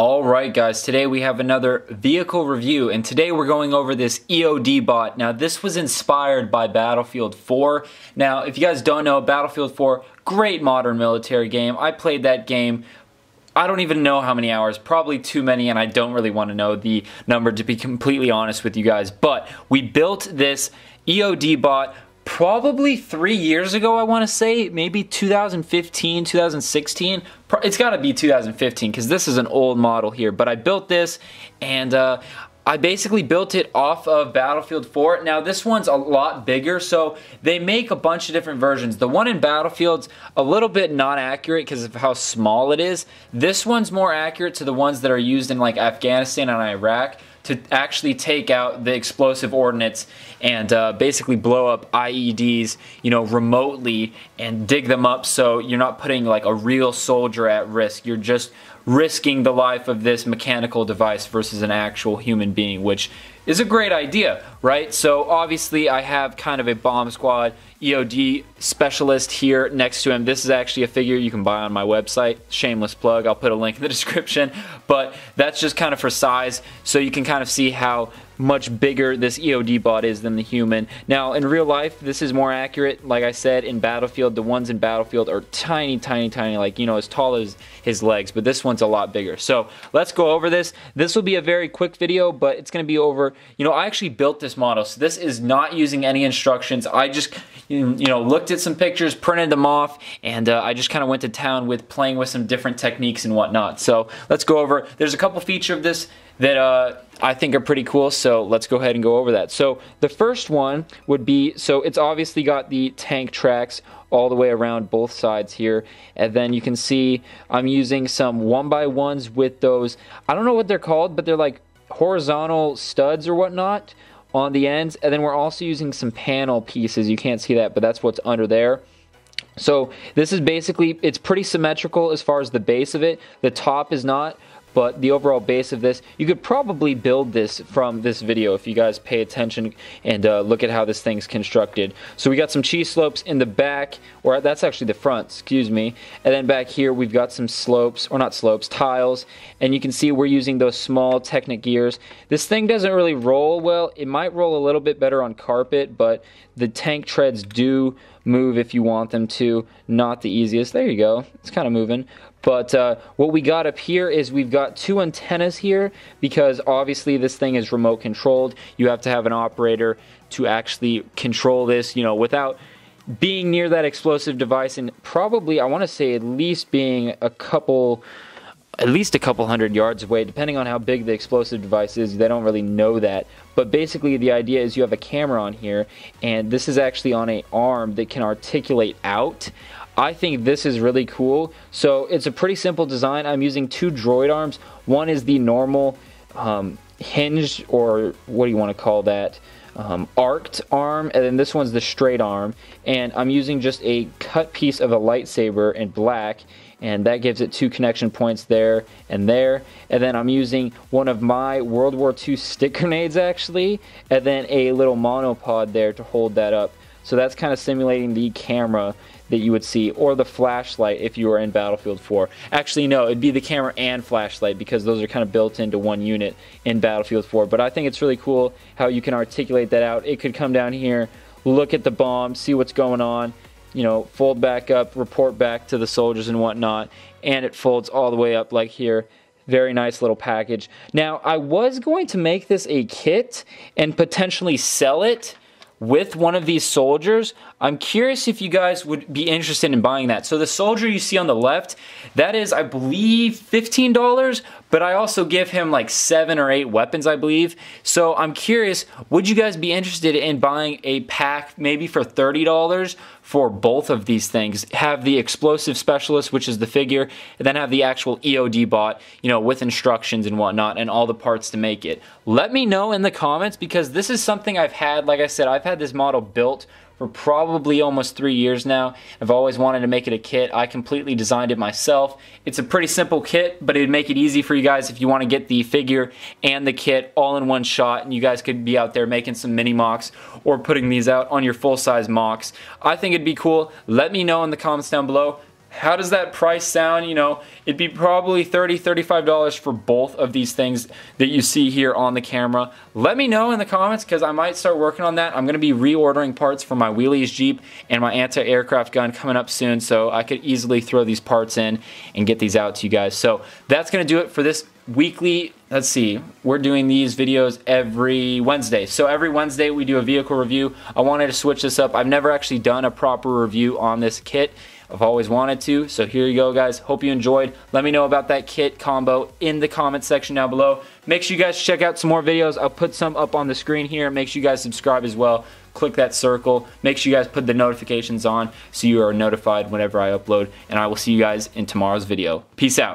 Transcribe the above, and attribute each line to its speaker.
Speaker 1: Alright guys, today we have another vehicle review, and today we're going over this EOD bot. Now this was inspired by Battlefield 4. Now if you guys don't know, Battlefield 4, great modern military game. I played that game, I don't even know how many hours, probably too many, and I don't really want to know the number to be completely honest with you guys. But we built this EOD bot probably 3 years ago, I want to say, maybe 2015, 2016. It's got to be 2015 because this is an old model here. But I built this, and I basically built it off of Battlefield 4. Now this one's a lot bigger, so they make a bunch of different versions. The one in Battlefield's a little bit not accurate because of how small it is. This one's more accurate to the ones that are used in like Afghanistan and Iraq, to actually take out the explosive ordnance and basically blow up IEDs, remotely and dig them up, so you're not putting like a real soldier at risk. You're just risking the life of this mechanical device versus an actual human being, which is a great idea, right? So obviously I have kind of a bomb squad EOD specialist here next to him. This is actually a figure you can buy on my website. Shameless plug, I'll put a link in the description. But that's just kind of for size, so you can kind of see how much bigger this EOD bot is than the human. Now in real life this is more accurate. Like I said, in Battlefield, the ones in Battlefield are tiny, like as tall as his legs, but this one's a lot bigger. So let's go over this. This will be a very quick video, but it's going to be over, I actually built this model, so this is not using any instructions. I just looked at some pictures, printed them off, and I just kind of went to town with playing with some different techniques and whatnot. So let's go over. There's a couple features of this that I think are pretty cool, so let's go ahead and go over that. So the first one would be, so it's obviously got the tank tracks all the way around both sides here, and then you can see I'm using some 1x1s with those, I don't know what they're called, but they're like horizontal studs or whatnot on the ends, and then we're also using some panel pieces. You can't see that, but that's what's under there. So this is basically, it's pretty symmetrical as far as the base of it. The top is not, but the overall base of this, you could probably build this from this video if you guys pay attention and look at how this thing's constructed. So we got some cheese slopes in the back, or that's actually the front, excuse me. And then back here we've got some slopes, or not slopes, tiles. And you can see we're using those small Technic gears. This thing doesn't really roll well. It might roll a little bit better on carpet, but the tank treads do move if you want them to. Not the easiest. There you go. It's kind of moving. But what we got up here is we've got two antennas here, because obviously this thing is remote controlled. You have to have an operator to actually control this, without being near that explosive device, and probably, I want to say, at least being a couple hundred yards away, depending on how big the explosive device is. They don't really know that. But basically the idea is you have a camera on here, and this is actually on an arm that can articulate out. I think this is really cool. So it's a pretty simple design. I'm using two droid arms. One is the normal hinged, or what do you want to call that, arced arm, and then this one's the straight arm. And I'm using just a cut piece of a lightsaber in black, and that gives it two connection points there and there. And then I'm using one of my World War II stick grenades actually, and then a little monopod there to hold that up. So that's kind of simulating the camera that you would see, or the flashlight if you were in Battlefield 4. Actually, no, it'd be the camera and flashlight, because those are kind of built into one unit in Battlefield 4. But I think it's really cool how you can articulate that out. It could come down here, look at the bomb, see what's going on, fold back up, report back to the soldiers and whatnot, and it folds all the way up like here. Very nice little package. Now, I was going to make this a kit and potentially sell it with one of these soldiers. I'm curious if you guys would be interested in buying that. So the soldier you see on the left, that is, I believe, $15, but I also give him like 7 or 8 weapons, I believe. So I'm curious, would you guys be interested in buying a pack maybe for $30 for both of these things? Have the explosive specialist, which is the figure, and then have the actual EOD bot, with instructions and whatnot and all the parts to make it. Let me know in the comments, because this is something I've had, like I said, I've had this model built for probably almost 3 years now. I've always wanted to make it a kit. I completely designed it myself. It's a pretty simple kit, but it'd make it easy for you guys if you want to get the figure and the kit all in one shot, and you guys could be out there making some mini mocks or putting these out on your full-size mocks. I think it'd be cool. Let me know in the comments down below. How does that price sound? You know, it'd be probably $30, $35 for both of these things that you see here on the camera. Let me know in the comments because I might start working on that. I'm going to be reordering parts for my wheelies Jeep and my anti-aircraft gun coming up soon, so I could easily throw these parts in and get these out to you guys. So that's going to do it for this weekly. Let's see, we're doing these videos every Wednesday. So every Wednesday we do a vehicle review. I wanted to switch this up. I've never actually done a proper review on this kit. I've always wanted to, so here you go, guys. Hope you enjoyed. Let me know about that kit combo in the comment section down below. Make sure you guys check out some more videos. I'll put some up on the screen here. Make sure you guys subscribe as well. Click that circle. Make sure you guys put the notifications on so you are notified whenever I upload, and I will see you guys in tomorrow's video. Peace out.